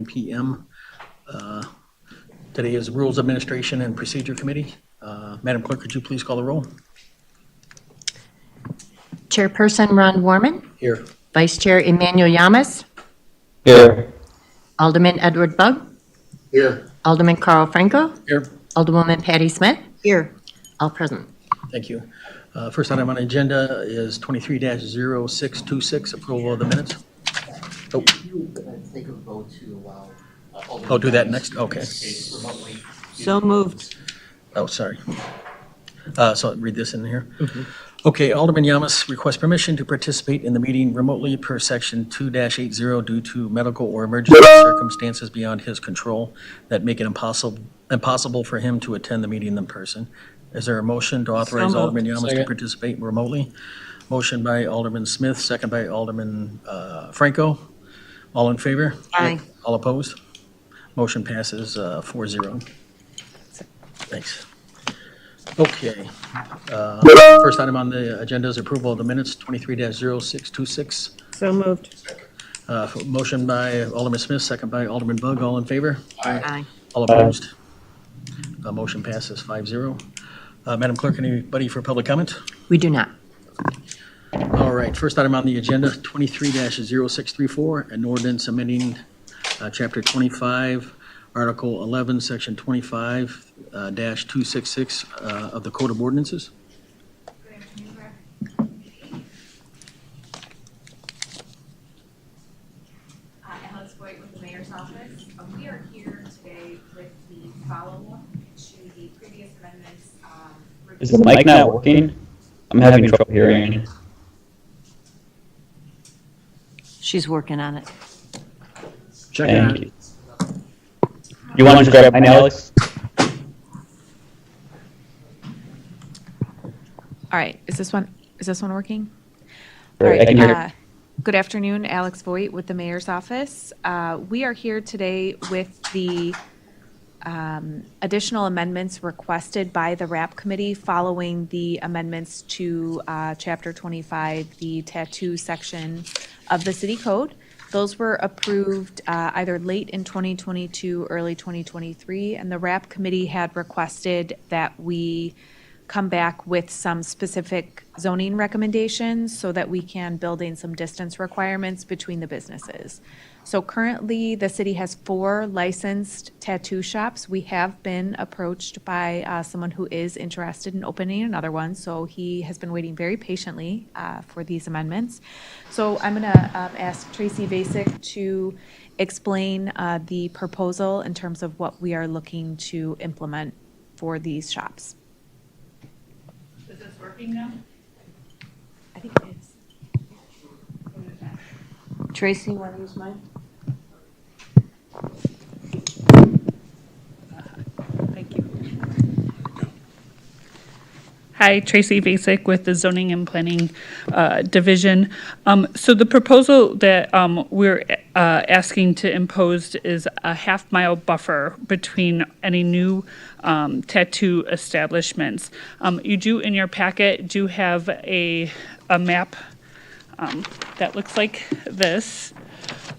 p.m. Today is Rules Administration and Procedure Committee. Madam Clerk, could you please call the roll? Chairperson Ron Warman. Here. Vice Chair Emmanuel Yamas. Here. Alderman Edward Bug. Here. Alderman Carl Franco. Here. Alderwoman Patty Smith. Here. All present. Thank you. First item on the agenda is 23-0626, approval of the minutes. Oh, Take a vote to allow. I'll do that next. Okay. So moved. Oh, sorry. So I'll read this in here. Okay, Alderman Yamas requests permission to participate in the meeting remotely per section 2-80 due to medical or emergency circumstances beyond his control that make it impossible for him to attend the meeting in person. Is there a motion to authorize Alderman Yamas to participate remotely? Motion by Alderman Smith, second by Alderman Franco. All in favor? Aye. All opposed? Motion passes 4-0. Thanks. Okay. First item on the agenda is approval of the minutes, 23-0626. So moved. Motion by Alderman Smith, second by Alderman Bug. All in favor? Aye. All opposed? Motion passes 5-0. Madam Clerk, anybody for public comment? We do not. All right, first item on the agenda, 23-0634, an ordinance amending Chapter 25, Article 11, Section 25-266 of the Code of Ordinances. Good afternoon, Rep. Alex Boyd with the Mayor's Office. We are here today with the follow-up to the previous amendments. Is the mic not working? I'm having trouble hearing. She's working on it. Check it out. Thank you. You want to just grab mine, Alex? All right, is this one working? All right, I can hear. Good afternoon, Alex Voigt with the Mayor's Office. We are here today with the additional amendments requested by the RAP Committee following the amendments to Chapter 25, the tattoo section of the City Code. Those were approved either late in 2022, early 2023, and the RAP Committee had requested that we come back with some specific zoning recommendations so that we can build in some distance requirements between the businesses. So currently, the city has 4 licensed tattoo shops. We have been approached by someone who is interested in opening another one, so he has been waiting very patiently for these amendments. So I'm going to ask Tracy Vasic to explain the proposal in terms of what we are looking to implement for these shops. Is this working now? I think it is. Tracy, want to use mine? Thank you. Hi, Tracy Vasic with the Zoning and Planning Division. So the proposal that we're asking to impose is a half-mile buffer between any new tattoo establishments. You do, in your packet, do have a map that looks like this.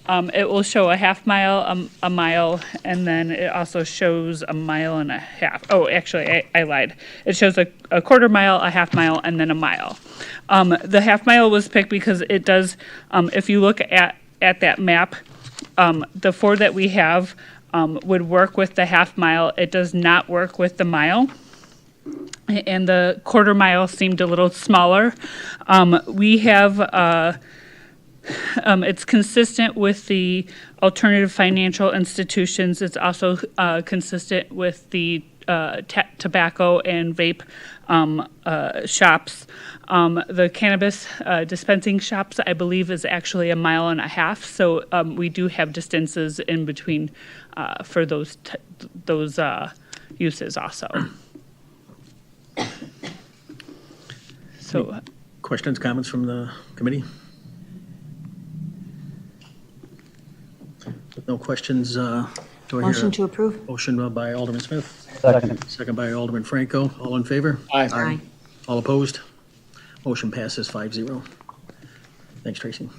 It will show a half mile, a mile, and then it also shows a mile and a half. Oh, actually, I lied. It shows a quarter mile, a half mile, and then a mile. The half mile was picked because it does, if you look at that map, the 4 that we have would work with the half mile. It does not work with the mile. And the quarter mile seemed a little smaller. We have... it's consistent with the alternative financial institutions. It's also consistent with the tobacco and vape shops. The cannabis dispensing shops, I believe, is actually a mile and a half. So we do have distances in between for those uses also. So, Questions, comments from the committee? With no questions, do I hear Motion to approve? motion by Alderman Smith, Second. second by Alderman Franco. All in favor? Aye. All opposed? Motion passes 5-0. Thanks, Tracy.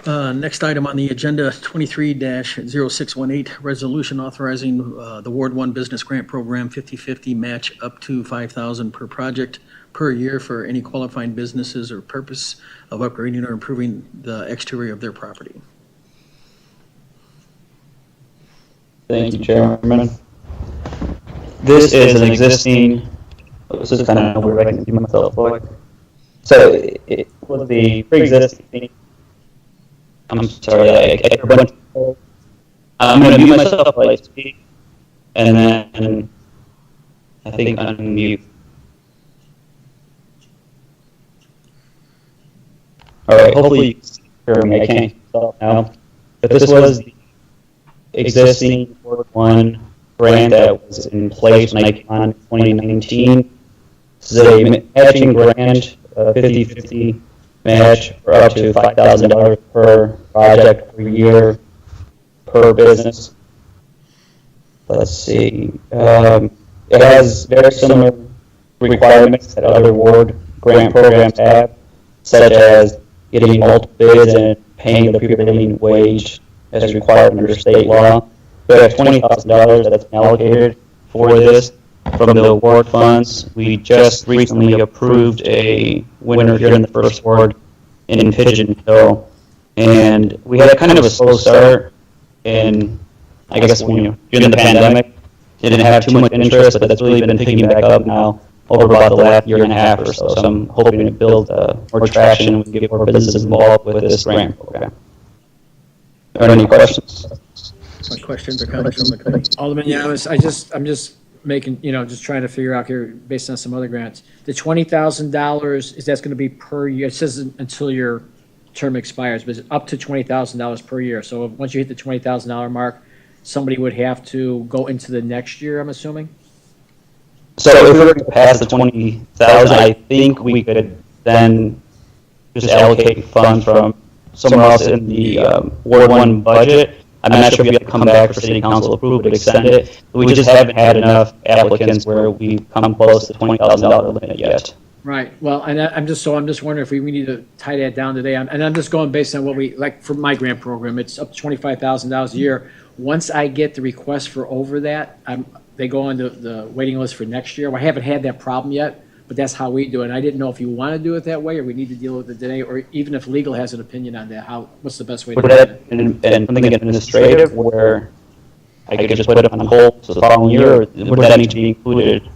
Next item on the agenda, 23-0618, resolution authorizing the Ward 1 Business Grant Program 50/50 match up to $5,000 per project per year for any qualifying businesses or purpose of upgrading or improving the exterior of their property. Thank you, Chairman. This is an existing, this is kind of where I can do myself like. So it was the pre-existing, I'm sorry, I hear a bunch of, I'm going to mute myself while I speak, and then I think unmute. All right, hopefully you can hear me. I can't stop now. But this was the existing Ward 1 grant that was in place when I came on in 2019. This is a matching grant, 50/50 match for up to $5,000 per project per year per business. Let's see. It has very similar requirements that other ward grant programs have, such as getting multiple bids and paying the prevailing wage as required under state law. We have $20,000 that's been allocated for this from the ward funds. We just recently approved a winner here in the first ward in Pigeon Hill, and we had kind of a slow start. And I guess when during the pandemic, didn't have too much interest, but that's really been picking back up now over about the last year and a half or so. So I'm hoping to build more traction and we can get more businesses involved with this grant program. Are there any questions? Any questions or comments from the committee? Alderman Yamas, I'm just making, just trying to figure out here, based on some other grants. The $20,000, is that's going to be per year? It says until your term expires, but it's up to $20,000 per year. So once you hit the $20,000 mark, somebody would have to go into the next year, I'm assuming? So if we were to pass the 20,000, I think we could then just allocate funds from somewhere else in the Ward 1 budget. I'm not sure if we have to come back for city council approval to extend it, but we just haven't had enough applicants where we've come close to the $20,000 limit yet. Right, well, and I'm just wondering if we need to tie that down today. And I'm just going based on what we, like for my grant program, it's up to $25,000 a year. Once I get the request for over that, they go on the waiting list for next year. Well, I haven't had that problem yet, but that's how we do it. And I didn't know if you want to do it that way, or we need to deal with it today, or even if legal has an opinion on that, what's the best way to do it? And something administrative where I could just put it on hold so the following year, or would that need to be included?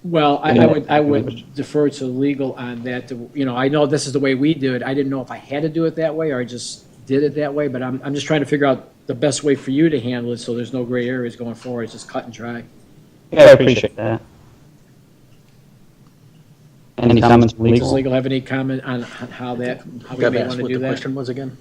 Well, I would defer to legal on that. I know this is the way we do it. I didn't know if I had to do it that way or I just did it that way, but I'm just trying to figure out the best way for you to handle it so there's no gray areas going forward. It's just cut and dry. Yeah, I appreciate that. Any comments from Does legal? legal have any comment on how we Got may to ask want to what do the that? question was again?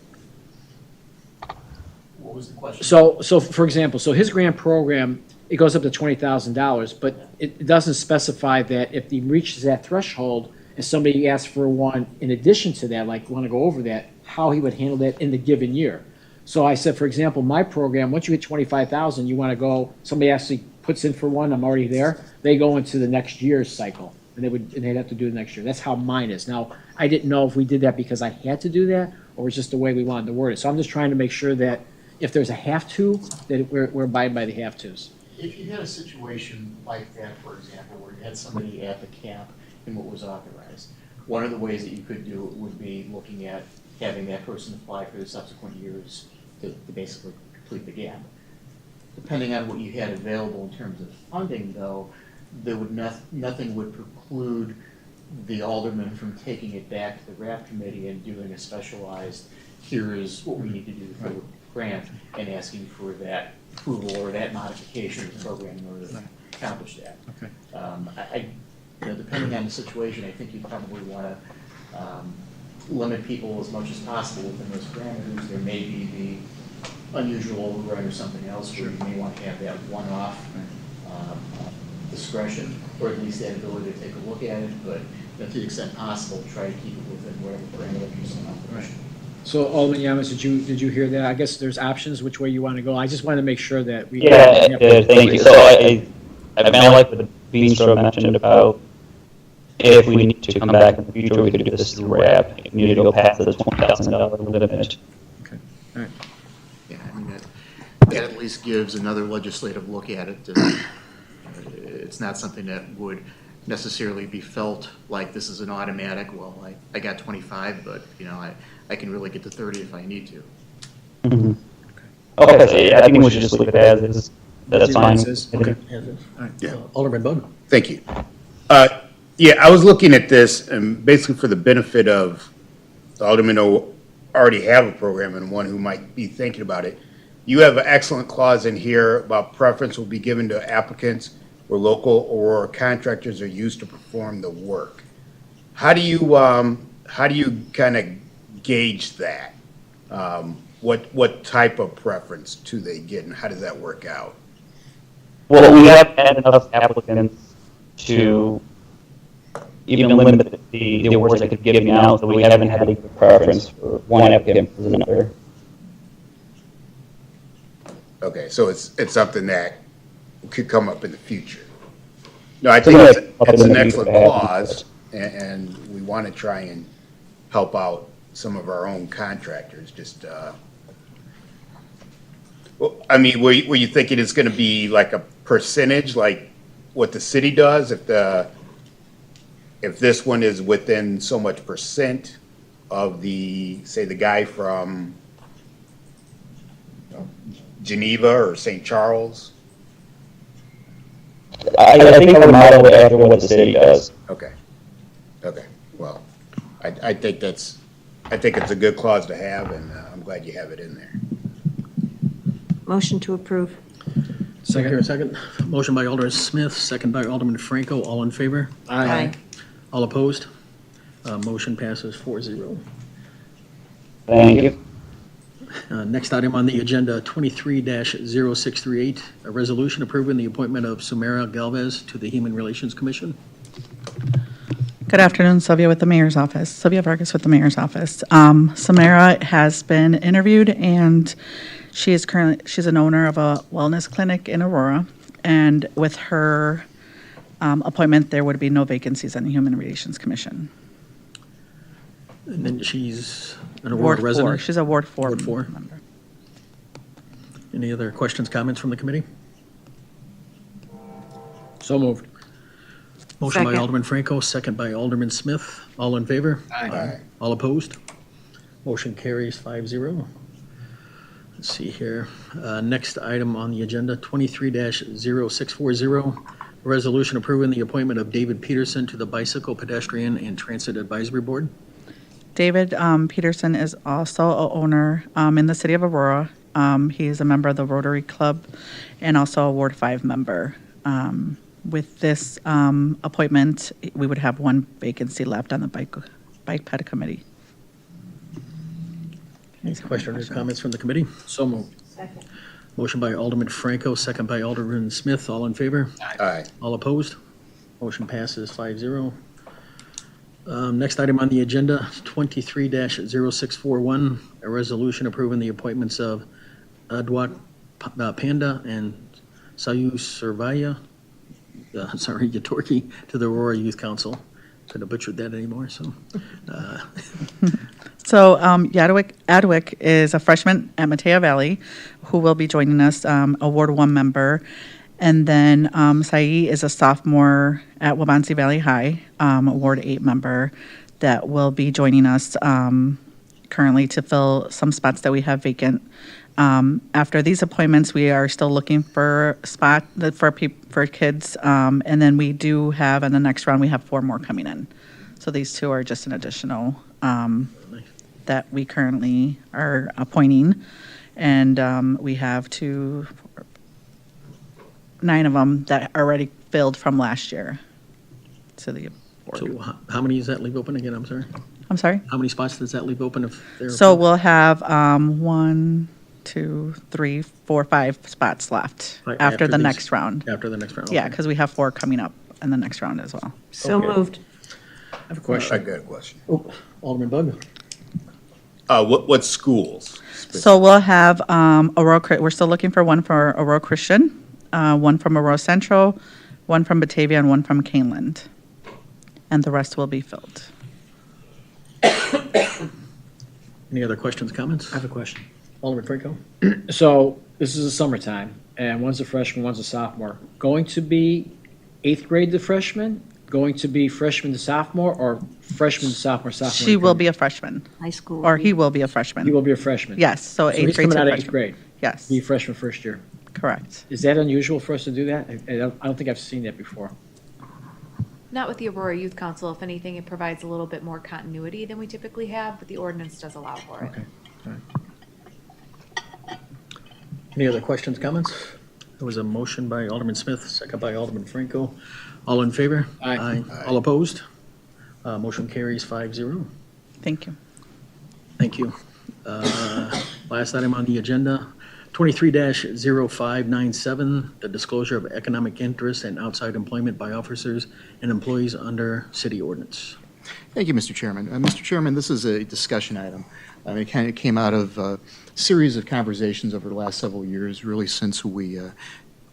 What was the question? So for example, his grant program, it goes up to $20,000, but it doesn't specify that if he reaches that threshold and somebody asks for one in addition to that, like want to go over that, how he would handle that in the given year. So I said, for example, my program, once you hit 25,000, you want to go, somebody actually puts in for one, I'm already there, they go into the next year's cycle. And they'd have to do it next year. That's how mine is. Now, I didn't know if we did that because I had to do that, or it's just the way we wanted to word it. So I'm just trying to make sure that if there's a have to, that we're abiding by the have tos. If you had a situation like that, for example, where you had somebody at the cap in what was authorized, one of the ways that you could do it would be looking at having that person apply for the subsequent years to basically complete the gap. Depending on what you had available in terms of funding, though, there would nothing would preclude the alderman from taking it back to the RAP committee and doing a specialized, here is what we need to do for the grant, and asking for that approval or that modification of the program in order to accomplish that. Okay. Depending on the situation, I think you probably want to limit people as much as possible within those parameters. There may be the unusual override or something else where you may want to have that one-off discretion, or at least that ability to take a look at it, but to the extent possible, try to keep it within whatever parameters in operation. So Alderman Yamas, did you hear that? I guess there's options which way you want to go. I just want to make sure that we. Yeah, thank you. So I like what Beanstrow mentioned about if we need to come back in the future, we could do this through RAP. If we need to go past the $20,000 limit, All right. Yeah, I mean, that at least gives another legislative look at it. It's not something that would necessarily be felt like this is an automatic, well, I got 25, but, I can really get to 30 if I need to. Mhm. Okay, so yeah, I think we should just leave it as is. That's fine. Okay. All right. Yeah. Alderman Bug? Thank you. Yeah, I was looking at this, and basically for the benefit of the aldermen who already have a program and one who might be thinking about it, you have an excellent clause in here about preference will be given to applicants where local Aurora contractors are used to perform the work. How do you kind of gauge that? What type of preference do they get, and how does that work out? Well, we have had enough applicants to even limit the awards I could give now, so we haven't had a preference for one applicant versus another. Okay, so it's something that could come up in the future. No, I think it's an excellent clause, and we want to try and help out some of our own contractors, just, well, I mean, were you thinking it's gonna be like a percentage, like what the city does? If this one is within so much percent of say, the guy from Geneva or St. Charles? I think I would model it after what the city does. Okay, well, I think it's a good clause to have, and I'm glad you have it in there. Motion to approve. Second. Motion by Alderman Smith, second by Alderman Franco. All in favor? Aye. All opposed? Motion passes 4-0. Thank you. Next item on the agenda, 23-0638, a resolution approving the appointment of Sumera Galvez to the Human Relations Commission. Good afternoon, Sylvia with the Mayor's Office. Sylvia Vargas with the Mayor's Office. Samara has been interviewed, and she's an owner of a wellness clinic in Aurora. And with her appointment, there would be no vacancies on the Human Relations Commission. And then she's an Ward Aurora 4. resident. She's a Ward 4 Ward 4. member. Any other questions, comments from the committee? So moved. Motion by Second. Alderman Franco, second by Alderman Smith. All in favor? Aye. All opposed? Motion carries 5-0. Let's see here. Next item on the agenda, 23-0640, a resolution approving the appointment of David Peterson to the Bicycle, Pedestrian, and Transit Advisory Board. David Peterson is also a owner in the city of Aurora. He is a member of the Rotary Club and also a Ward 5 member. With this appointment, we would have one vacancy left on the Bike Ped Committee. Any questions or comments from the committee? So moved. Second. Motion by Alderman Franco, second by Alderman Smith. All in favor? Aye. All opposed? Motion passes 5-0. Next item on the agenda, 23-0641, a resolution approving the appointments of Adwat Panda and Sayu Survaya, Yatorki, to the Aurora Youth Council. Couldn't have butchered that anymore, so. So Adwick is a freshman at Mateo Valley who will be joining us, a Ward 1 member. And then Sai is a sophomore at Wabansi Valley High, a Ward 8 member that will be joining us currently to fill some spots that we have vacant. After these appointments, we are still looking for for kids. And then we do have, in the next round, we have 4 more coming in. So these 2 are just an additional that we currently are appointing. And we have 9 of them that are already filled from last year to the board. So how many does that leave open again? I'm sorry. I'm sorry? How many spots does that leave open if they're? So we'll have 1, 2, 3, 4, 5 spots left Right, after the these- next round. After the next round? Yeah, okay. because we have 4 coming up in the next round as well. So Okay. moved. I have a I question. got a question. Oh, Alderman Bug? What schools? So we'll have Aurora, we're still looking for one for Aurora Christian, one from Aurora Central, one from Batavia, and one from Caneland. And the rest will be filled. Any other questions, comments? I have a question. Alderman Franco? So this is the summertime, and one's a freshman, one's a sophomore. Going to be eighth grade to freshman? Going to be freshman to sophomore, or freshman to sophomore, sophomore? She will be a freshman, High school. or he will be a He freshman. will be a freshman. Yes, so So eighth he's grade coming to out of eighth freshman. grade. Yes, Be a freshman first year. correct. Is that unusual for us to do that? I don't think I've seen that before. Not with the Aurora Youth Council. If anything, it provides a little bit more continuity than we typically have, but the ordinance does allow for it. Okay. All right. Any other questions, comments? There was a motion by Alderman Smith, second by Alderman Franco. All in favor? Aye. All opposed? Motion carries 5-0. Thank you. Thank you. Last item on the agenda, 23-0597, the disclosure of economic interest and outside employment by officers and employees under city ordinance. Thank you, Mr. Chairman. Mr. Chairman, this is a discussion item. It kind of came out of a series of conversations over the last several years, really since we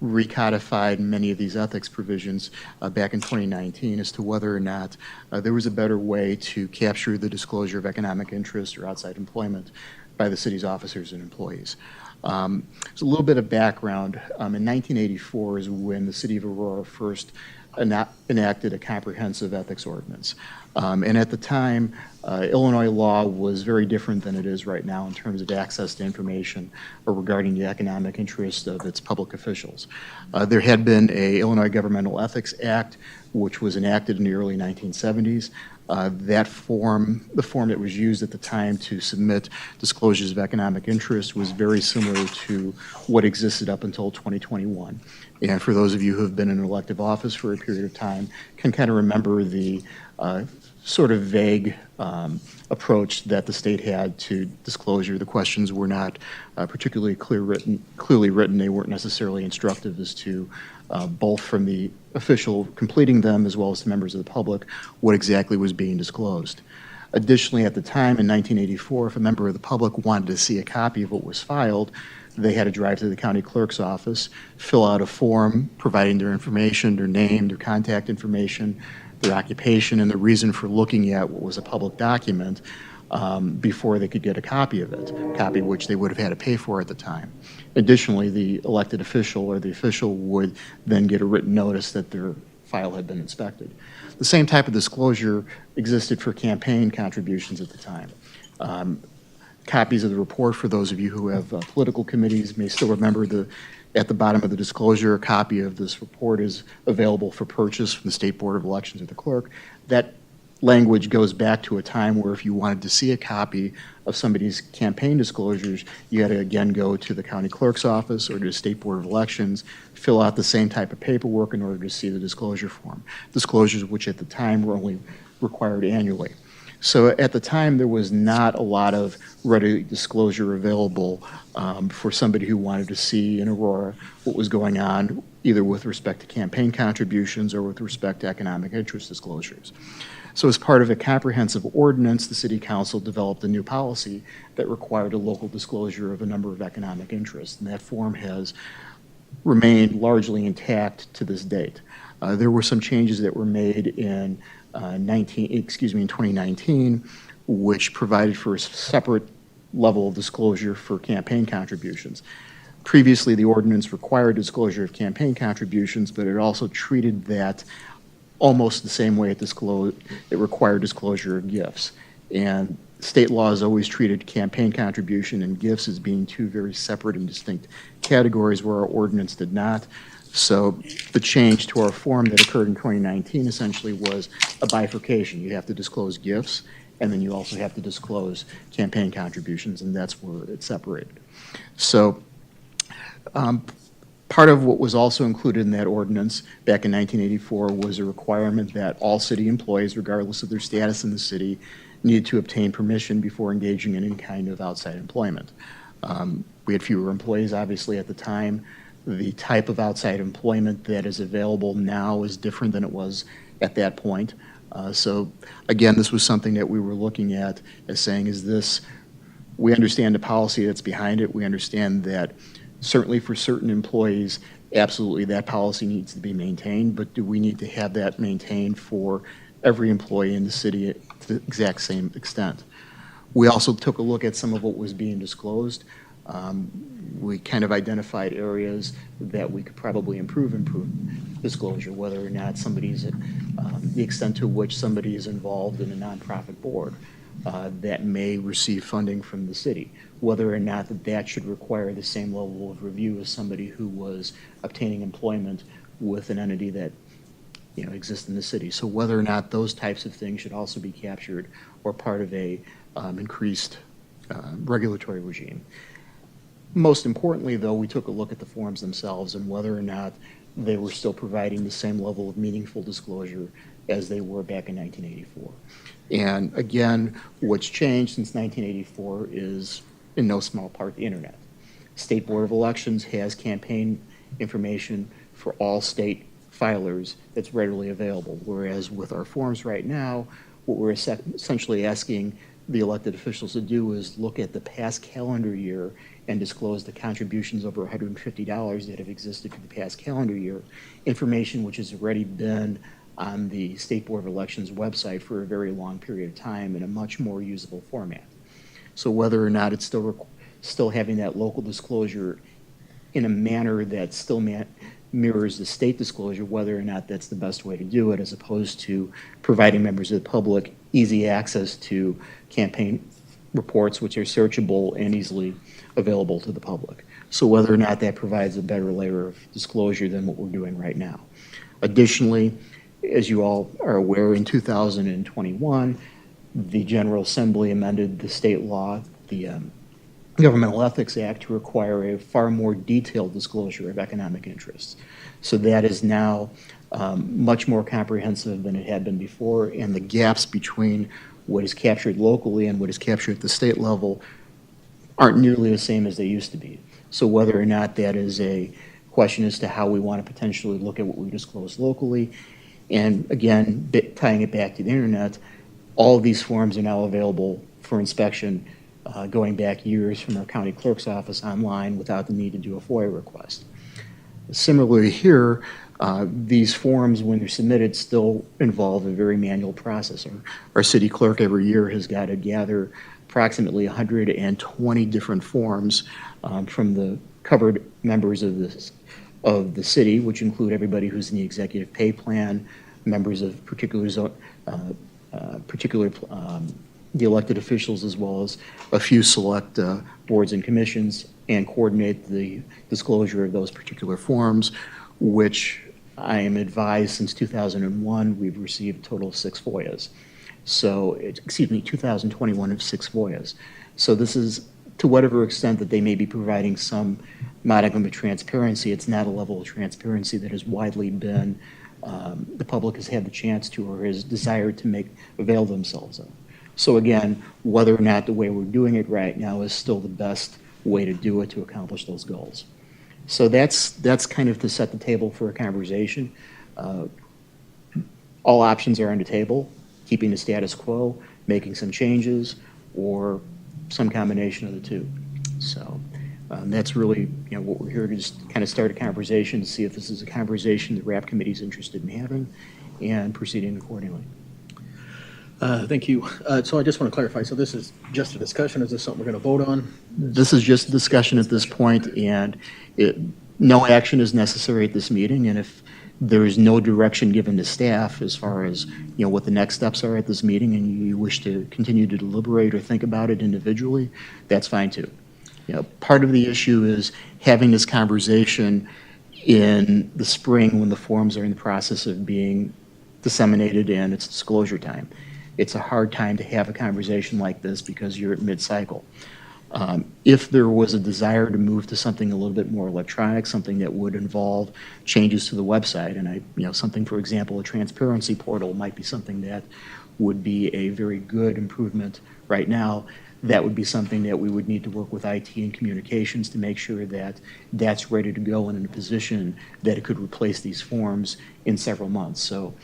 recodified many of these ethics provisions back in 2019 as to whether or not there was a better way to capture the disclosure of economic interest or outside employment by the city's officers and employees. So a little bit of background. In 1984 is when the city of Aurora first enacted a comprehensive ethics ordinance. And at the time, Illinois law was very different than it is right now in terms of access to information or regarding the economic interest of its public officials. There had been a Illinois Governmental Ethics Act, which was enacted in the early 1970s. That form, the form that was used at the time to submit disclosures of economic interest, was very similar to what existed up until 2021. And for those of you who have been in elective office for a period of time, can kind of remember the sort of vague approach that the state had to disclosure. The questions were not particularly clearly written. They weren't necessarily instructive as to both from the official completing them as well as to members of the public what exactly was being disclosed. Additionally, at the time in 1984, if a member of the public wanted to see a copy of what was filed, they had to drive to the county clerk's office, fill out a form providing their information, their name, their contact information, their occupation, and the reason for looking at what was a public document before they could get a copy of it, a copy which they would have had to pay for at the time. Additionally, the elected official or the official would then get a written notice that their file had been inspected. The same type of disclosure existed for campaign contributions at the time. Copies of the report, for those of you who have political committees, may still remember at the bottom of the disclosure, a copy of this report is available for purchase from the State Board of Elections or the clerk. That language goes back to a time where if you wanted to see a copy of somebody's campaign disclosures, you had to again go to the county clerk's office or to the State Board of Elections, fill out the same type of paperwork in order to see the disclosure form. Disclosures which at the time were only required annually. So at the time, there was not a lot of ready disclosure available for somebody who wanted to see in Aurora what was going on, either with respect to campaign contributions or with respect to economic interest disclosures. So as part of a comprehensive ordinance, the City Council developed a new policy that required a local disclosure of a number of economic interests, and that form has remained largely intact to this date. There were some changes that were made in 2019, which provided for a separate level of disclosure for campaign contributions. Previously, the ordinance required disclosure of campaign contributions, but it also treated that almost the same way it required disclosure of gifts. And state law has always treated campaign contribution and gifts as being two very separate and distinct categories where our ordinance did not. So the change to our form that occurred in 2019 essentially was a bifurcation. You have to disclose gifts, and then you also have to disclose campaign contributions, and that's where it's separated. So part of what was also included in that ordinance back in 1984 was a requirement that all city employees, regardless of their status in the city, needed to obtain permission before engaging in any kind of outside employment. We had fewer employees, obviously, at the time. The type of outside employment that is available now is different than it was at that point. So again, this was something that we were looking at as saying, we understand the policy that's behind it. We understand that certainly for certain employees, absolutely that policy needs to be maintained, but do we need to have that maintained for every employee in the city to the exact same extent? We also took a look at some of what was being disclosed. We kind of identified areas that we could probably improve disclosure, whether or not somebody's, the extent to which somebody is involved in a nonprofit board that may receive funding from the city, whether or not that should require the same level of review as somebody who was obtaining employment with an entity that exist in the city. So whether or not those types of things should also be captured or part of a increased regulatory regime. Most importantly, though, we took a look at the forms themselves and whether or not they were still providing the same level of meaningful disclosure as they were back in 1984. And again, what's changed since 1984 is in no small part the internet. State Board of Elections has campaign information for all state filers that's readily available, whereas with our forms right now, what we're essentially asking the elected officials to do is look at the past calendar year and disclose the contributions over $150 that have existed for the past calendar year, information which has already been on the State Board of Elections website for a very long period of time in a much more usable format. So whether or not it's still having that local disclosure in a manner that still mirrors the state disclosure, whether or not that's the best way to do it, as opposed to providing members of the public easy access to campaign reports which are searchable and easily available to the public. So whether or not that provides a better layer of disclosure than what we're doing right now. Additionally, as you all are aware, in 2021, the General Assembly amended the state law, the Governmental Ethics Act, to require a far more detailed disclosure of economic interests. So that is now much more comprehensive than it had been before, and the gaps between what is captured locally and what is captured at the state level aren't nearly the same as they used to be. So whether or not that is a question as to how we want to potentially look at what we disclose locally, and again, tying it back to the internet, all of these forms are now available for inspection going back years from our county clerk's office online without the need to do a FOIA request. Similarly here, these forms, when they're submitted, still involve a very manual process. Our city clerk every year has got to gather approximately 120 different forms from the covered members of the city, which include everybody who's in the executive pay plan, members of the elected officials, as well as a few select boards and commissions, and coordinate the disclosure of those particular forms, which I am advised since 2001, we've received a total of 6 FOIAs. So, 2021 of 6 FOIAs. So this is, to whatever extent that they may be providing some modicum of transparency, it's not a level of transparency that has widely been, the public has had the chance to or has desired to avail themselves of. So again, whether or not the way we're doing it right now is still the best way to do it to accomplish those goals. So that's kind of to set the table for a conversation. All options are on the table, keeping the status quo, making some changes, or some combination of the two. So that's really what we're here to just kind of start a conversation to see if this is a conversation the RAP committee is interested in having and proceeding accordingly. Thank you. So I just want to clarify, so this is just a discussion, is this something we're going to vote on? This is just a discussion at this point, and no action is necessary at this meeting, and if there is no direction given to staff as far as what the next steps are at this meeting, and you wish to continue to deliberate or think about it individually, that's fine too. Part of the issue is having this conversation in the spring when the forms are in the process of being disseminated and it's disclosure time. It's a hard time to have a conversation like this because you're at mid-cycle. If there was a desire to move to something a little bit more electronic, something that would involve changes to the website, and something, for example, a transparency portal might be something that would be a very good improvement right now. That would be something that we would need to work with IT and communications to make sure that that's ready to go and in a position that it could replace these forms in several months. So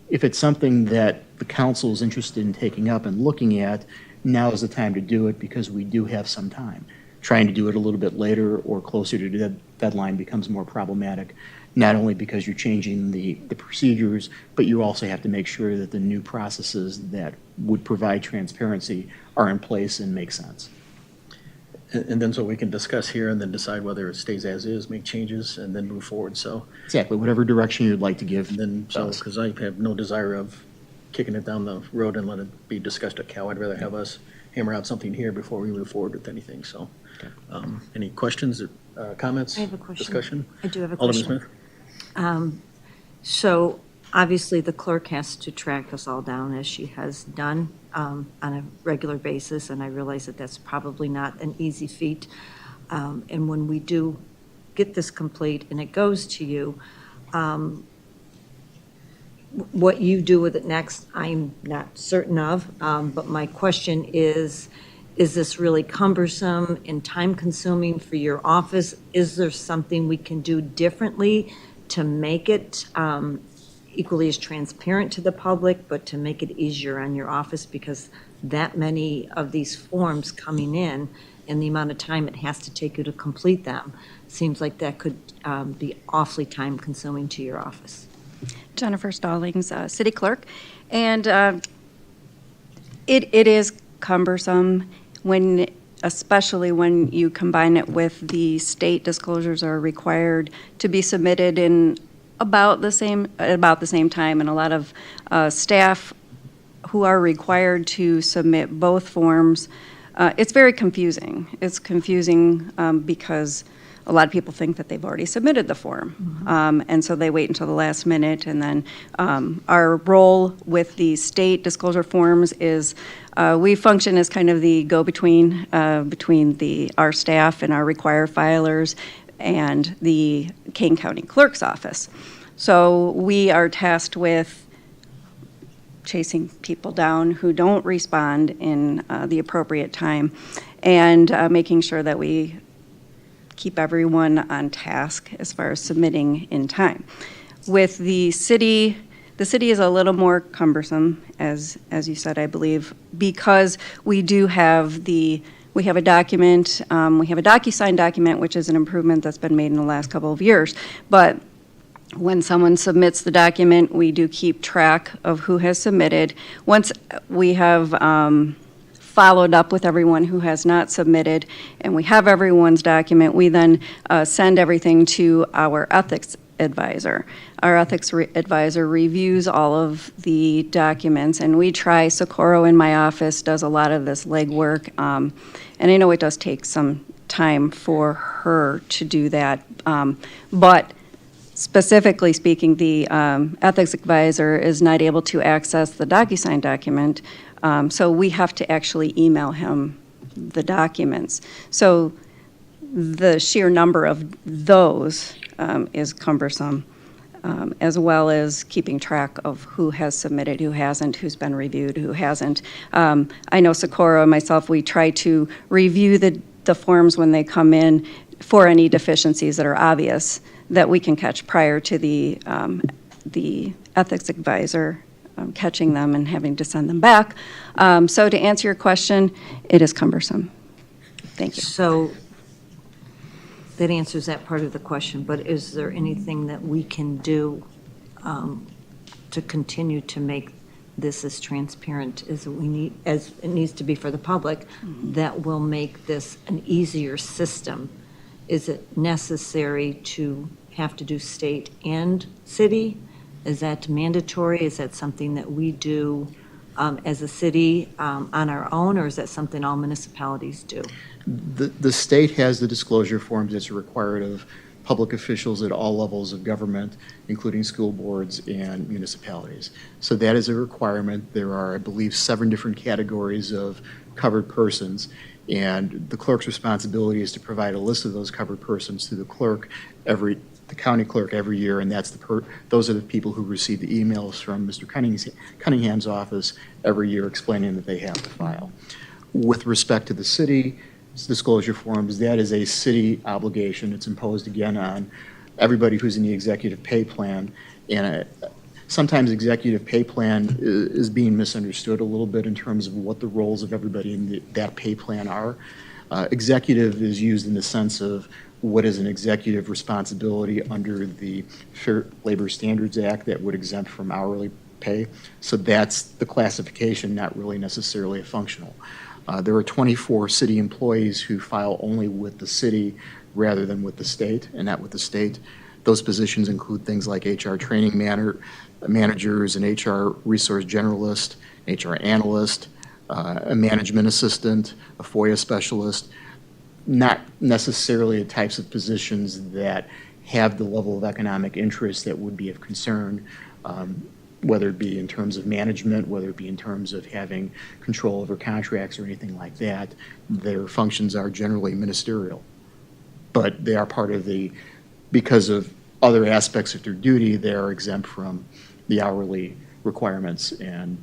if it's something that the council is interested in taking up and looking at, now is the time to do it because we do have some time. Trying to do it a little bit later or closer to the deadline becomes more problematic, not only because you're changing the procedures, but you also have to make sure that the new processes that would provide transparency are in place and make sense. And then so we can discuss here and then decide whether it stays as is, make changes, and then move forward, so. Exactly, whatever direction you'd like to give. And then, so, us. because I have no desire of kicking it down the road and let it be discussed at Cal. I'd rather have us hammer out something here before we move forward with anything, so. Any questions, or comments? I have a question. Discussion? I do have a Alderman question. Smith? So obviously, the clerk has to track us all down, as she has done on a regular basis, and I realize that that's probably not an easy feat. And when we do get this complete and it goes to you, what you do with it next, I'm not certain of, but my question is this really cumbersome and time-consuming for your office? Is there something we can do differently to make it equally as transparent to the public, but to make it easier on your office? Because that many of these forms coming in and the amount of time it has to take you to complete them, seems like that could be awfully time-consuming to your office. Jennifer Stallings, City Clerk. And it is cumbersome especially when you combine it with the state disclosures are required to be submitted in about the same time. And a lot of staff who are required to submit both forms, it's very confusing. It's confusing because a lot of people think that they've already submitted the form. And so they wait until the last minute. And then our role with the state disclosure forms is we function as kind of the go-between between our staff and our required filers and the Kane County Clerk's Office. So we are tasked with chasing people down who don't respond in the appropriate time and making sure that we keep everyone on task as far as submitting in time. With the city is a little more cumbersome, as you said, I believe, because we have a document, we have a DocuSign document, which is an improvement that's been made in the last couple of years. But when someone submits the document, we do keep track of who has submitted. Once we have followed up with everyone who has not submitted, and we have everyone's document, we then send everything to our ethics advisor. Our ethics advisor reviews all of the documents, and we try, Socorro in my office does a lot of this legwork, and I know it does take some time for her to do that, but specifically speaking, the ethics advisor is not able to access the DocuSign document, so we have to actually email him the documents. So the sheer number of those is cumbersome, as well as keeping track of who has submitted, who hasn't, who's been reviewed, who hasn't. I know Socorro and myself, we try to review the forms when they come in for any deficiencies that are obvious that we can catch prior to the ethics advisor catching them and having to send them back. So to answer your question, it is cumbersome. Thank you. So that answers that part of the question, but is there anything that we can do to continue to make this as transparent as it needs to be for the public, that will make this an easier system? Is it necessary to have to do state and city? Is that mandatory? Is that something that we do as a city on our own, or is that something all municipalities do? The state has the disclosure forms that's required of public officials at all levels of government, including school boards and municipalities. So that is a requirement. There are, I believe, 7 different categories of covered persons, and the clerk's responsibility is to provide a list of those covered persons to the clerk, the county clerk every year, and those are the people who receive the emails from Mr. Cunningham's office every year explaining that they have to file. With respect to the city disclosure forms, that is a city obligation. It's imposed again on everybody who's in the executive pay plan, and sometimes executive pay plan is being misunderstood a little bit in terms of what the roles of everybody in that pay plan are. Executive is used in the sense of what is an executive responsibility under the Fair Labor Standards Act that would exempt from hourly pay. So that's the classification, not really necessarily a functional. There are 24 city employees who file only with the city rather than with the state, and not with the state. Those positions include things like HR training managers, an HR resource generalist, HR analyst, a management assistant, a FOIA specialist, not necessarily the types of positions that have the level of economic interest that would be of concern, whether it be in terms of management, whether it be in terms of having control over contracts or anything like that. Their functions are generally ministerial, but they are part of because of other aspects of their duty, they are exempt from the hourly requirements, and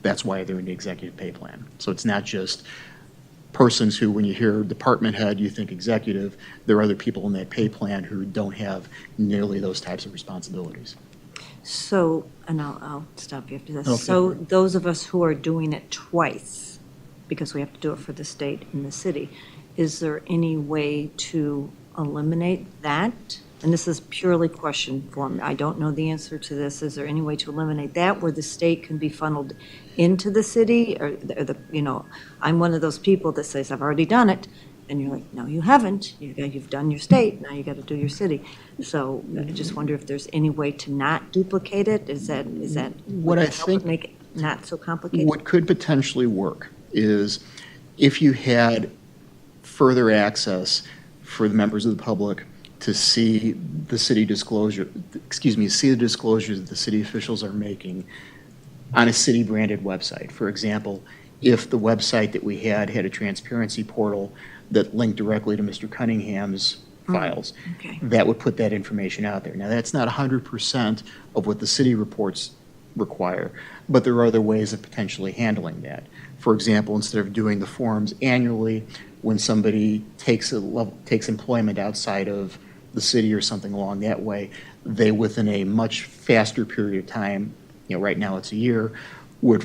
that's why they're in the executive pay plan. So it's not just persons who, when you hear department head, you think executive. There are other people in that pay plan who don't have nearly those types of responsibilities. So, and I'll stop you after this. Okay. So those of us who are doing it twice, because we have to do it for the state and the city, is there any way to eliminate that? And this is purely question form. I don't know the answer to this. Is there any way to eliminate that where the state can be funneled into the city? Or I'm one of those people that says, I've already done it. And you're like, no, you haven't. You've done your state. Now you got to do your city. So I just wonder if there's any way to not duplicate it. Is that What I think make it not so complicated? What could potentially work is if you had further access for the members of the public to see the see the disclosures that the city officials are making on a city-branded website. For example, if the website that we had a transparency portal that linked directly to Mr. Cunningham's files, okay. that would put that information out there. Now, that's not 100% of what the city reports require, but there are other ways of potentially handling that. For example, instead of doing the forms annually, when somebody takes employment outside of the city or something along that way, they, within a much faster period of time, right now it's a year, would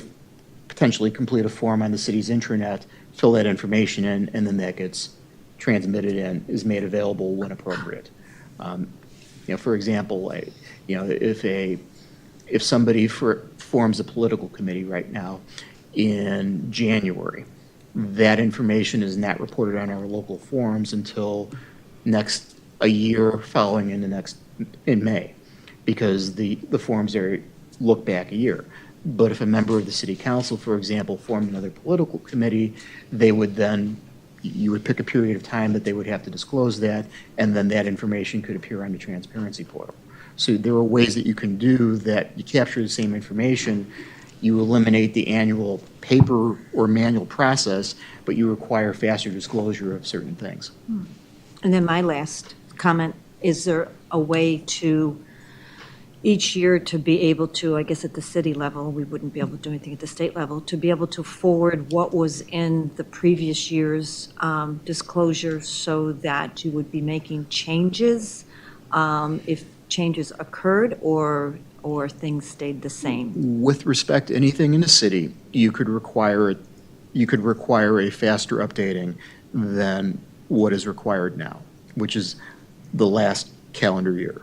potentially complete a form on the city's intranet, fill that information in, and then that gets transmitted and is made available when appropriate. For example, if somebody forms a political committee right now in January, that information is not reported on our local forums until a year following in May, because the forms are look back a year. But if a member of the city council, for example, formed another political committee, you would pick a period of time that they would have to disclose that, and then that information could appear on the transparency portal. So there are ways that you can do that. You capture the same information, you eliminate the annual paper or manual process, but you require faster disclosure of certain things. And then my last comment, is there a way to each year to be able to, I guess at the city level, we wouldn't be able to do anything at the state level, to be able to forward what was in the previous year's disclosure so that you would be making changes if changes occurred or things stayed the same? With respect to anything in the city, you could require a faster updating than what is required now, which is the last calendar year.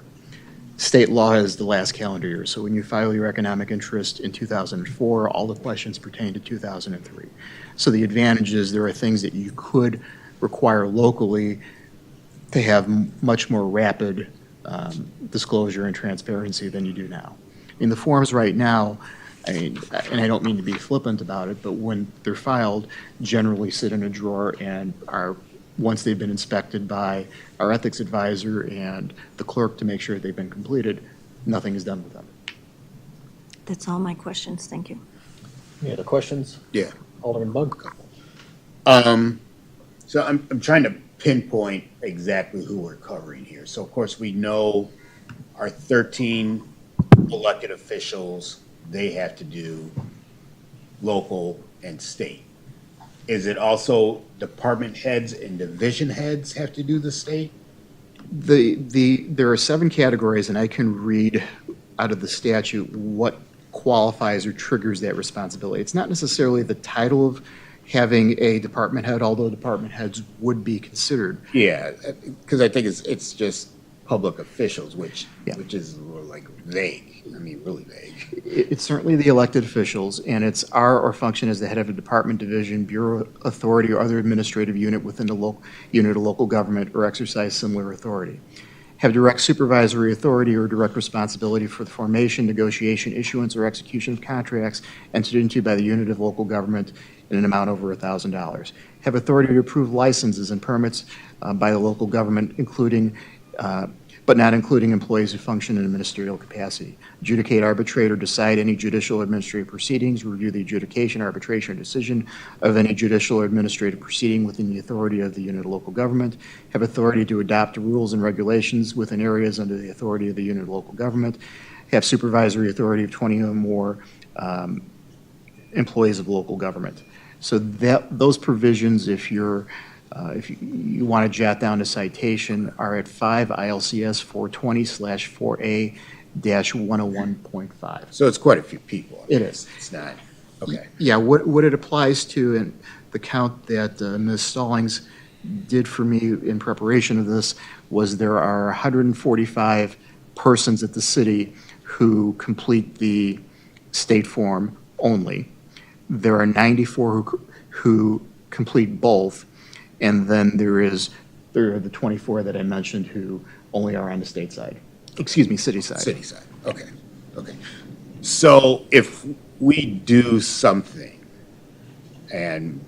State law is the last calendar year, so when you file your economic interest in 2004, all the questions pertain to 2003. So the advantage is there are things that you could require locally to have much more rapid disclosure and transparency than you do now. In the forms right now, and I don't mean to be flippant about it, but when they're filed, generally sit in a drawer and are, once they've been inspected by our ethics advisor and the clerk to make sure they've been completed, nothing is done with them. That's all my questions. Thank you. Any other questions? Yeah. Alderman Bug? So I'm trying to pinpoint exactly who we're covering here. So of course we know our 13 elected officials, they have to do local and state. Is it also department heads and division heads have to do the state? There are 7 categories, and I can read out of the statute what qualifies or triggers that responsibility. It's not necessarily the title of having a department head, although department heads would be considered. Yeah, because I think it's just public officials, which Yeah. is like vague. I mean, really vague. It's certainly the elected officials, and it's are or function as the head of a department, division, bureau, authority, or other administrative unit within the local unit of local government, or exercise similar authority. Have direct supervisory authority or direct responsibility for the formation, negotiation, issuance, or execution of contracts entered into by the unit of local government in an amount over $1,000. Have authority to approve licenses and permits by the local government, including but not including employees who function in a ministerial capacity. Adjudicate, arbitrate, or decide any judicial or administrative proceedings, review the adjudication, arbitration, or decision of any judicial or administrative proceeding within the authority of the unit of local government. Have authority to adopt rules and regulations within areas under the authority of the unit of local government. Have supervisory authority of 20 or more employees of local government. So those provisions, if you want to jot down a citation, are at 5 ILCS 420/4A-101.5. So it's quite a few people. It is. It's not, okay. Yeah, what it applies to, and the count that Ms. Stallings did for me in preparation of this, was there are 145 persons at the city who complete the state form only. There are 94 who complete both. And then there are the 24 that I mentioned who only are on the state side. Excuse me, city side. City side, okay, okay. So if we do something and,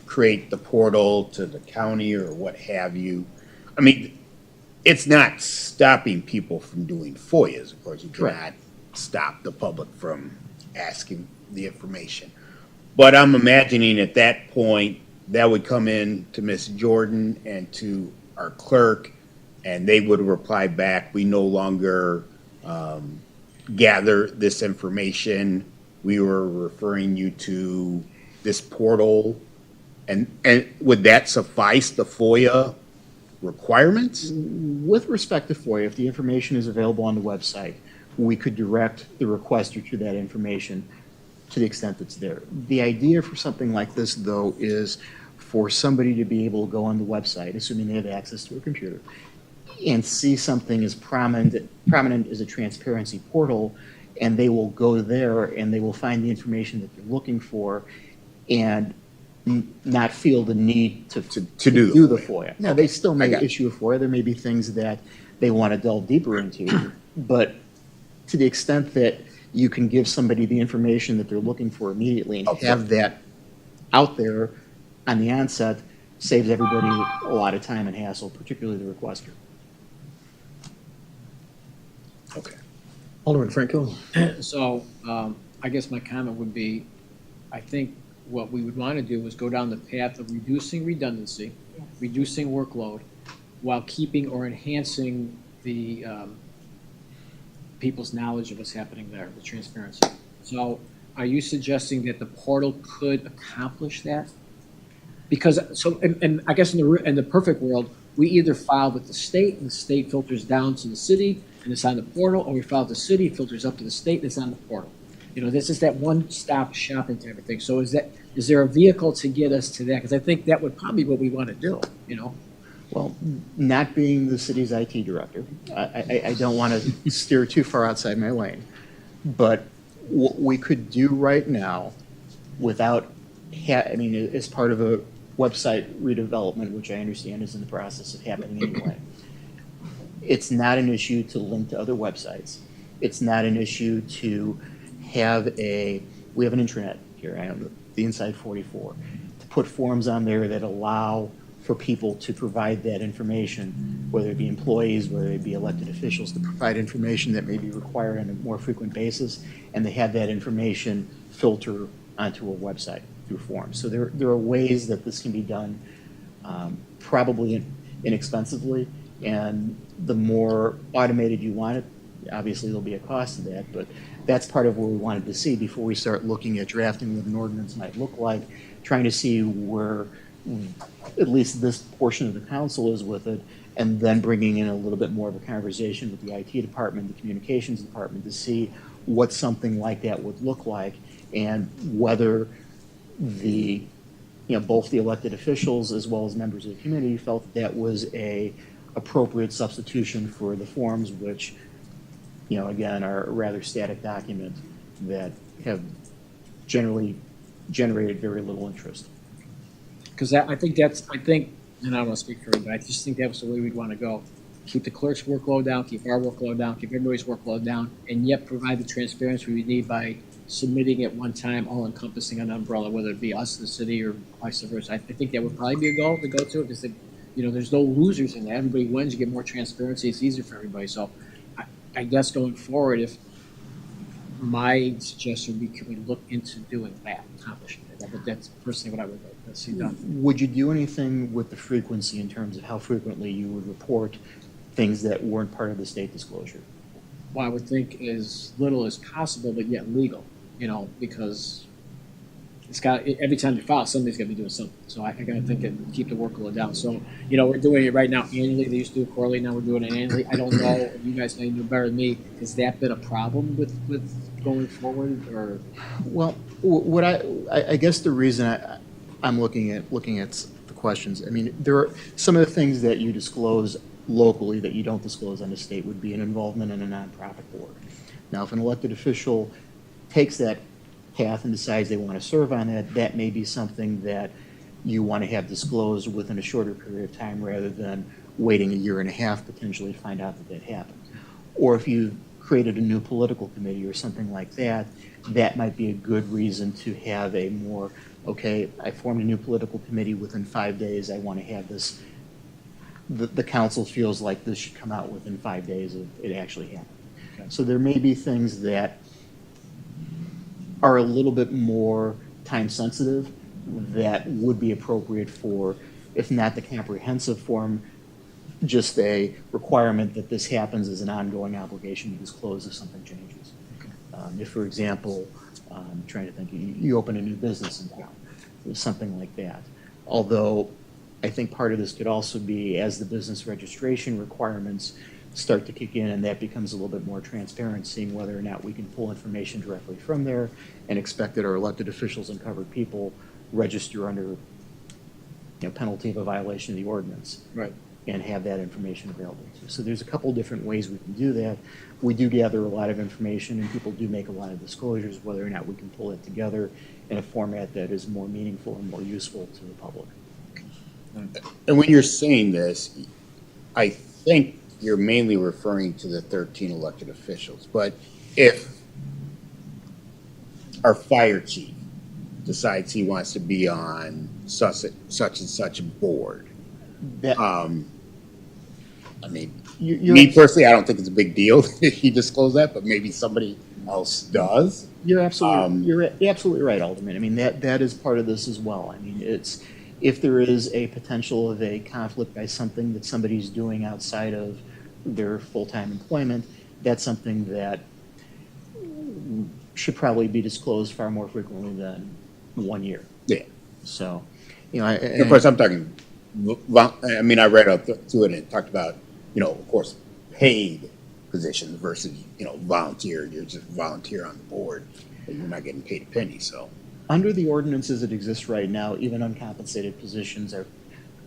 create the portal to the county or what have you, I mean, it's not stopping people from doing FOIAs, of course. You cannot stop the public from asking the information. But I'm imagining at that point, that would come in to Ms. Jordan and to our clerk, and they would reply back, we no longer gather this information. We were referring you to this portal. And would that suffice the FOIA requirements? With respect to FOIA, if the information is available on the website, we could direct the requester to that information to the extent that's there. The idea for something like this, though, is for somebody to be able to go on the website, assuming they have access to a computer, and see something as prominent as a transparency portal, and they will go there and they will find the information that they're looking for and not feel the need to do the FOIA. Now, they still may issue a FOIA. There may be things that they want to delve deeper into, but to the extent that you can give somebody the information that they're looking for immediately and have that out there on the onset, saves everybody a lot of time and hassle, particularly the requester. Okay. Alderman Franco? So, I guess my comment would be, I think what we would want to do is go down the path of reducing redundancy, reducing workload, while keeping or enhancing the people's knowledge of what's happening there, the transparency. So, are you suggesting that the portal could accomplish that? Because, and I guess in the perfect world, we either file with the state, and the state filters down to the city, and it's on the portal, or we file with the city, filters up to the state, and it's on the portal. This is that one-stop shopping type of thing. So is there a vehicle to get us to that? Because I think that would probably be what we want to do, Well, not being the city's IT director, I don't want to steer too far outside my lane. But what we could do right now without, as part of a website redevelopment, which I understand is in the process of happening anyway, it's not an issue to link to other websites. It's not an issue to have we have an intranet here, I have the Inside 44, to put forms on there that allow for people to provide that information, whether it be employees, whether it be elected officials, to provide information that may be required on a more frequent basis, and they have that information filter onto a website through forms. So there are ways that this can be done, probably inexpensively, and the more automated you want it, obviously there'll be a cost to that, but that's part of what we wanted to see before we start looking at drafting what an ordinance might look like, trying to see where at least this portion of the council is with it, and then bringing in a little bit more of a conversation with the IT department, the communications department, to see what something like that would look like, and whether both the elected officials as well as members of the community felt that was a appropriate substitution for the forms, which, again, are a rather static document that have generally generated very little interest. Because I think, and I don't want to speak for everybody, I just think that's the way we'd want to go. Keep the clerk's workload down, keep our workload down, keep everybody's workload down, and yet provide the transparency we need by submitting at one time, all encompassing an umbrella, whether it be us, the city, or vice versa. I think that would probably be a goal to go to, because there's no losers in that. Everybody wins, you get more transparency, it's easier for everybody. So I guess going forward, if my suggestion would be, can we look into doing that, accomplishing that? But that's personally what I would like to see done. Would you do anything with the frequency in terms of how frequently you would report things that weren't part of the state disclosure? Well, I would think as little as possible, but yet legal, because it's got, every time you file, somebody's got to be doing something. So I gotta think that keep the workload down. So, we're doing it right now annually. They used to do it quarterly, now we're doing it annually. I don't know, you guys may know better than me. Has that been a problem with going forward, or? Well, what I guess the reason I'm looking at the questions, I mean, there are some of the things that you disclose locally that you don't disclose on the state would be an involvement in a nonprofit board. Now, if an elected official takes that path and decides they want to serve on that, that may be something that you want to have disclosed within a shorter period of time rather than waiting a year and a half potentially to find out that happened. Or if you created a new political committee or something like that, that might be a good reason to have a more, okay, I formed a new political committee within 5 days, I want to have this, the council feels like this should come out within 5 days of it actually happening. Okay. So there may be things that are a little bit more time sensitive that would be appropriate for, if not the comprehensive form, just a requirement that this happens as an ongoing obligation to disclose if something changes. If, for example, I'm trying to think, you open a new business in town, something like that. Although I think part of this could also be as the business registration requirements start to kick in and that becomes a little bit more transparent, seeing whether or not we can pull information directly from there and expect that our elected officials and covered people register under penalty of a violation of the ordinance. Right. And have that information available to. So there's a couple different ways we can do that. We do gather a lot of information and people do make a lot of disclosures, whether or not we can pull it together in a format that is more meaningful and more useful to the public. And when you're saying this, I think you're mainly referring to the 13 elected officials. But if our fire chief decides he wants to be on such and such a board, That, I mean, you're, me personally, I don't think it's a big deal if he disclosed that, but maybe somebody else does. you're absolutely right, Alderman. I mean, that is part of this as well. I mean, it's, if there is a potential of a conflict by something that somebody's doing outside of their full-time employment, that's something that should probably be disclosed far more frequently than 1 year. Yeah. So, And of course, I'm talking, I mean, I read up to it and it talked about, of course, paid positions versus, volunteer. You're just volunteer on the board, but you're not getting paid a penny, so. under the ordinances that exist right now, even uncompensated positions are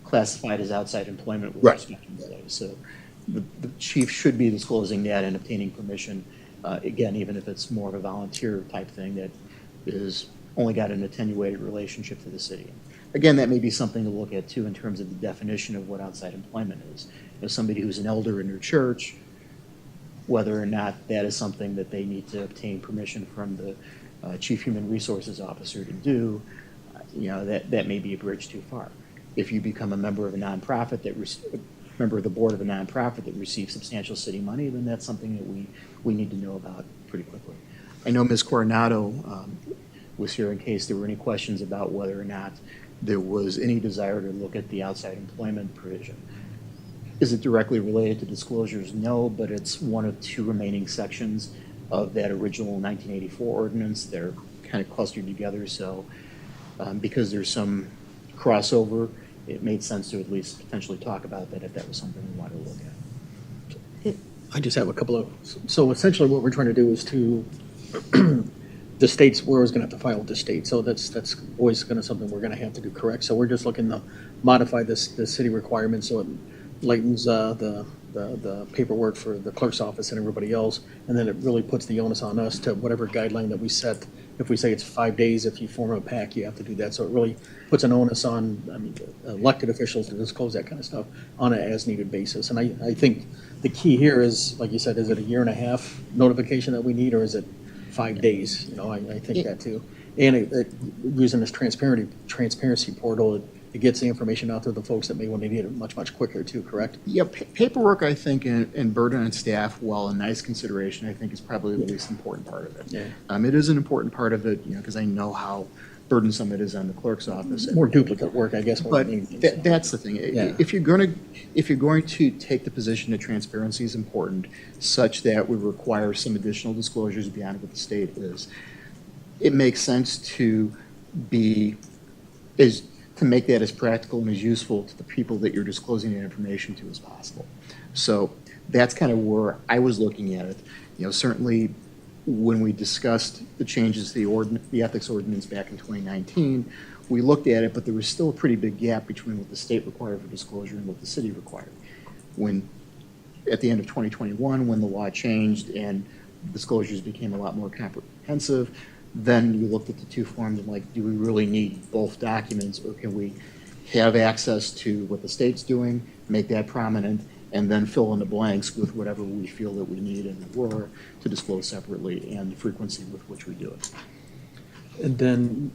classified as outside employment with Right. respect to employees. So the chief should be disclosing that and obtaining permission, again, even if it's more of a volunteer type thing that is only got an attenuated relationship to the city. Again, that may be something to look at too in terms of the definition of what outside employment is. Somebody who's an elder in their church, whether or not that is something that they need to obtain permission from the chief human resources officer to do, that may be a bridge too far. If you become a member of a nonprofit member of the board of a nonprofit that receives substantial city money, then that's something that we need to know about pretty quickly. I know Ms. Coronado was here in case there were any questions about whether or not there was any desire to look at the outside employment provision. Is it directly related to disclosures? No, but it's one of two remaining sections of that original 1984 ordinance. They're kind of clustered together, so because there's some crossover, it made sense to at least potentially talk about that if that was something we wanted to look at. I just have a couple of, so essentially what we're trying to do is to, the states, we're always gonna have to file with the state, so that's always something we're gonna have to do, correct? So we're just looking to modify the city requirements so it lightens the paperwork for the clerk's office and everybody else, and then it really puts the onus on us to whatever guideline that we set. If we say it's 5 days, if you form a PAC, you have to do that. So it really puts an onus on, I mean, elected officials to disclose that kind of stuff on an as-needed basis. And I think the key here is, like you said, is it a 1.5 year notification that we need, or is it 5 days? You know, I think that too. And using this transparency portal, it gets the information out to the folks that may want to need it much, much quicker too, correct? Yeah, paperwork, I think, and burden on staff, while a nice consideration, I think is probably the least important part of it. Yeah. It is an important part of it, you know, because I know how burdensome it is on the clerk's office. More duplicate work, I guess. more But than anything, so. that's the thing. Yeah. If you're going to take the position that transparency is important, such that we require some additional disclosures beyond what the state is, it makes sense to make that as practical and as useful to the people that you're disclosing that information to as possible. So that's kind of where I was looking at it. You know, certainly when we discussed the changes to the ethics ordinance back in 2019, we looked at it, but there was still a pretty big gap between what the state required for disclosure and what the city required. At the end of 2021, when the law changed and disclosures became a lot more comprehensive, then you looked at the two forms and like, do we really need both documents, or can we have access to what the state's doing, make that prominent, and then fill in the blanks with whatever we feel that we need in Aurora to disclose separately, and the frequency with which we do it. And then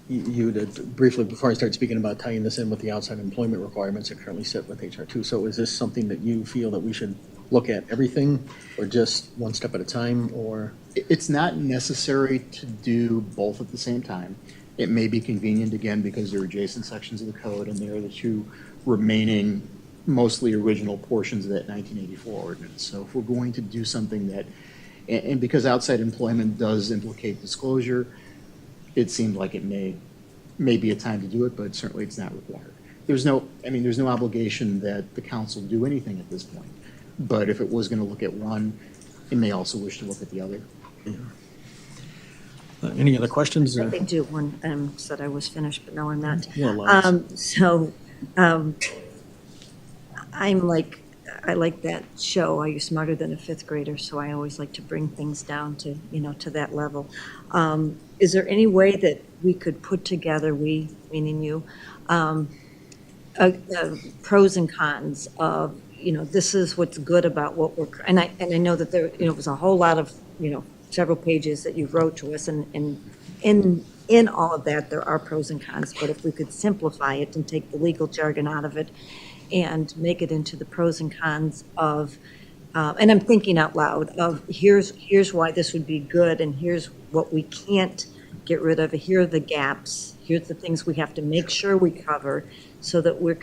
you did briefly, before I start speaking about tying this in with the outside employment requirements that currently sit with HR2. So is this something that you feel that we should look at everything, or just one step at a time, or? It's not necessary to do both at the same time. It may be convenient, again, because they're adjacent sections of the code, and they're the two remaining mostly original portions of that 1984 ordinance. So if we're going to do something that, and because outside employment does implicate disclosure, it seemed like it may be a time to do it, but certainly it's not required. There's no obligation that the council do anything at this point. But if it was going to look at one, it may also wish to look at the other. Any other questions? I did do one, said I was finished, but no, I'm not. Well, I like that show, Are You Smarter Than a Fifth Grader? So I always like to bring things down to, to that level. Is there any way that we could put together, we, meaning you, pros and cons of, this is what's good about what we're, and I know that there, was a whole lot of, several pages that you wrote to us, and in all of that, there are pros and cons, but if we could simplify it and take the legal jargon out of it and make it into the pros and cons of, and I'm thinking out loud, of here's why this would be good, and here's what we can't get rid of, here are the gaps, here's the things we have to make sure we cover, so that we're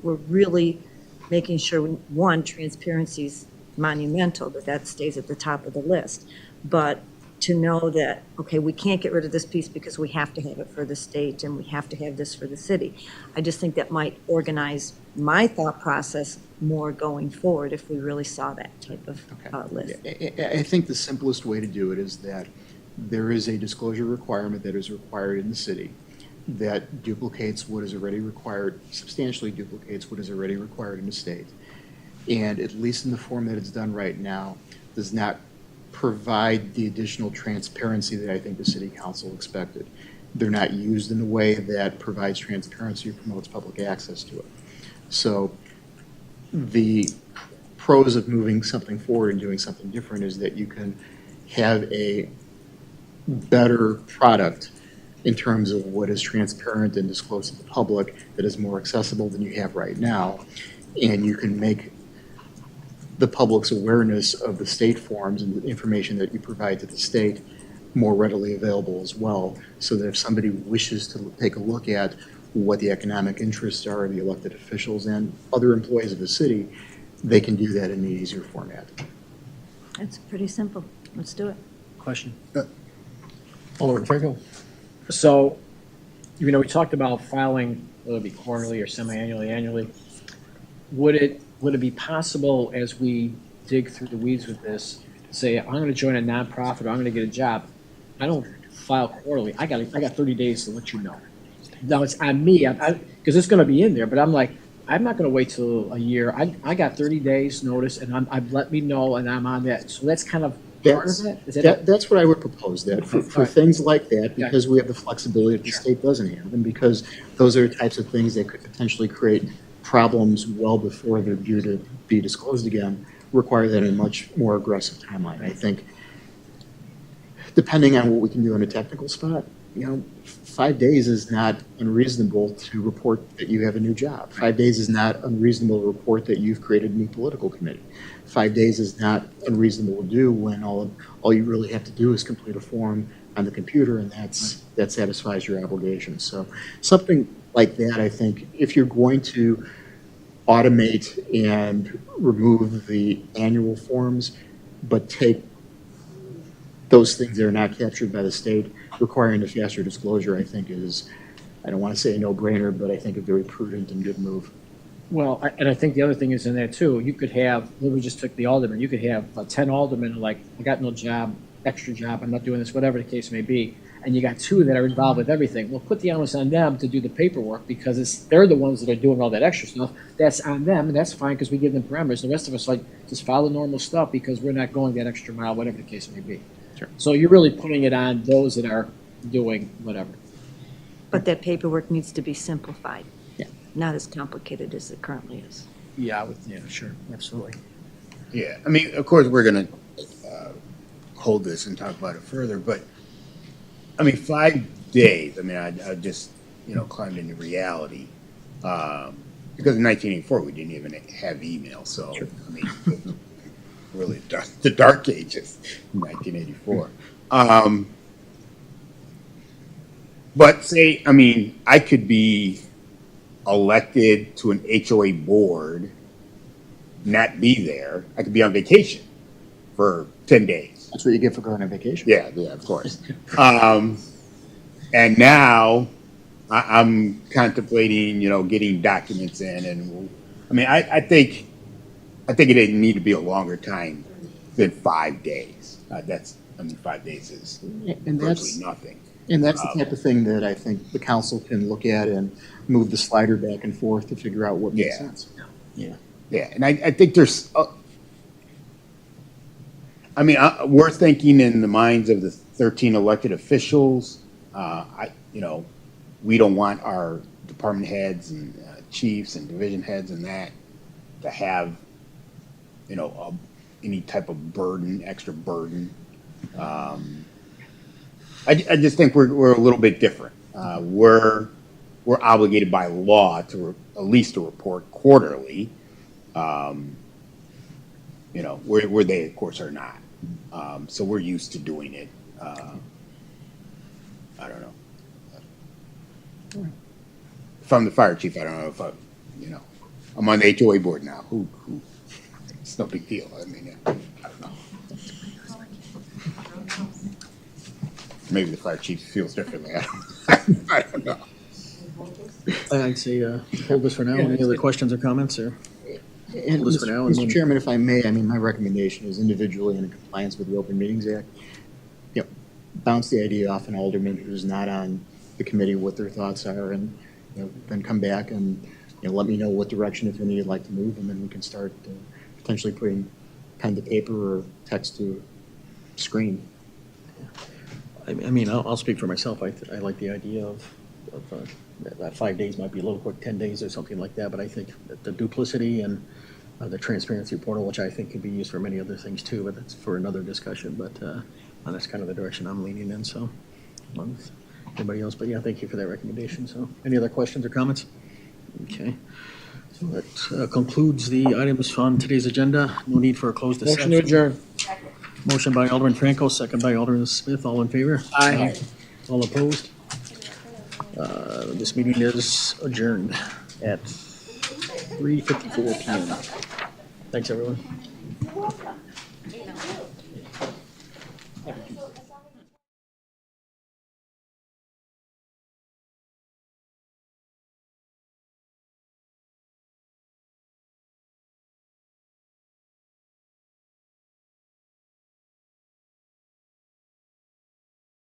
really making sure, one, transparency is monumental, that stays at the top of the list. But to know that, okay, we can't get rid of this piece because we have to have it for the state and we have to have this for the city. I just think that might organize my thought process more going forward if we really saw that type of list. I think the simplest way to do it is that there is a disclosure requirement that is required in the city that duplicates what is already required, substantially duplicates what is already required in the state. And at least in the form that it's done right now, does not provide the additional transparency that I think the city council expected. They're not used in a way that provides transparency or promotes public access to it. So the pros of moving something forward and doing something different is that you can have a better product in terms of what is transparent and disclosed to the public that is more accessible than you have right now. And you can make the public's awareness of the state forms and the information that you provide to the state more readily available as well, so that if somebody wishes to take a look at what the economic interests are of the elected officials and other employees of the city, they can do that in an easier format. It's pretty simple. Let's do it. Question? Alderman Franco? So, we talked about filing, whether it be quarterly or semi-annually, annually. Would it be possible, as we dig through the weeds with this, say, I'm going to join a nonprofit or I'm going to get a job, I don't file quarterly. I got 30 days to let you know. Now it's on me, because it's going to be in there, but I'm like, I'm not gonna wait till a year. I got 30 days notice and I've let me know and I'm on that. So that's kind of part of it? Is that it? That's what I would propose, that for Alright. things like that, because we have the flexibility that the state doesn't have, and because those are the types of things that could potentially create problems well before they're due to be disclosed again, require that in a much more aggressive timeline. I think, depending on what we can do in a technical spot, 5 days is not unreasonable to report that you have a new job. 5 days is not unreasonable to report that you've created a new political committee. 5 days is not unreasonable to do when all you really have to do is complete a form on the computer, and that satisfies your obligations. So something like that, I think, if you're going to automate and remove the annual forms, but take those things that are not captured by the state, requiring a faster disclosure, I think is, I don't want to say a no-brainer, but I think a very prudent and good move. Well, and I think the other thing is in there too, you could have, we just took the alderman, you could have 10 aldermen, like, I got no job, extra job, I'm not doing this, whatever the case may be, and you got 2 that are involved with everything. Well, put the onus on them to do the paperwork, because they're the ones that are doing all that extra stuff. That's on them, and that's fine, because we give them parameters. The rest of us, just follow normal stuff, because we're not going that extra mile, whatever the case may be. Sure. So you're really putting it on those that are doing whatever. But that paperwork needs to be simplified. Yeah. Not as complicated as it currently is. Yeah, sure, absolutely. Yeah, I mean, of course, we're gonna hold this and talk about it further, but, I mean, 5 days, I mean, I just, climbed into reality. Because in 1984, we didn't even have email, so, I mean, really, the dark ages in 1984. But say, I mean, I could be elected to an HOA board, not be there. I could be on vacation for 10 days. That's what you get for going on vacation. Yeah, of course. And now I'm contemplating, getting documents in, and I mean, I think it didn't need to be a longer time than 5 days. 5 days is And virtually nothing. And that's the type of thing that I think the council can look at and move the slider back and forth to figure out what makes Yeah. sense. Yeah, and I think there's, we're thinking in the minds of the 13 elected officials. We don't want our department heads and chiefs and division heads and that to have, any type of burden, extra burden. I just think we're a little bit different. We're obligated by law to at least to report quarterly. Where they of course are not. So we're used to doing it. I don't know. If I'm the fire chief, I don't know if I'm on the HOA board now. Who it's no big deal. I mean, I don't know. Maybe the fire chief feels differently. I don't know. I'd say hold this for now. Any other questions or comments, or? And Hold this for now, and then- Mr. Chairman, if I may, my recommendation is individually in compliance with the Open Meetings Act, bounce the idea off an alderman who's not on the committee, what their thoughts are, and, then come back and, let me know what direction, if any, you'd like to move, and then we can start potentially putting pen to paper or text to screen. I mean, I'll speak for myself. I like the idea of that 5 days might be a little quick, 10 days or something like that, but I think that the duplicity and the transparency portal, which I think could be used for many other things too, but that's for another discussion, but that's kind of the direction I'm leaning in, so. Anybody else? But yeah, thank you for that recommendation. So any other questions or comments? Okay. So that concludes the items on today's agenda. No need for a closed Motion session. to adjourn. Motion by Alderman Franco, second by Alderman Smith. All in favor? Aye. All opposed? This meeting is adjourned at 3:54 PM. Thanks, everyone.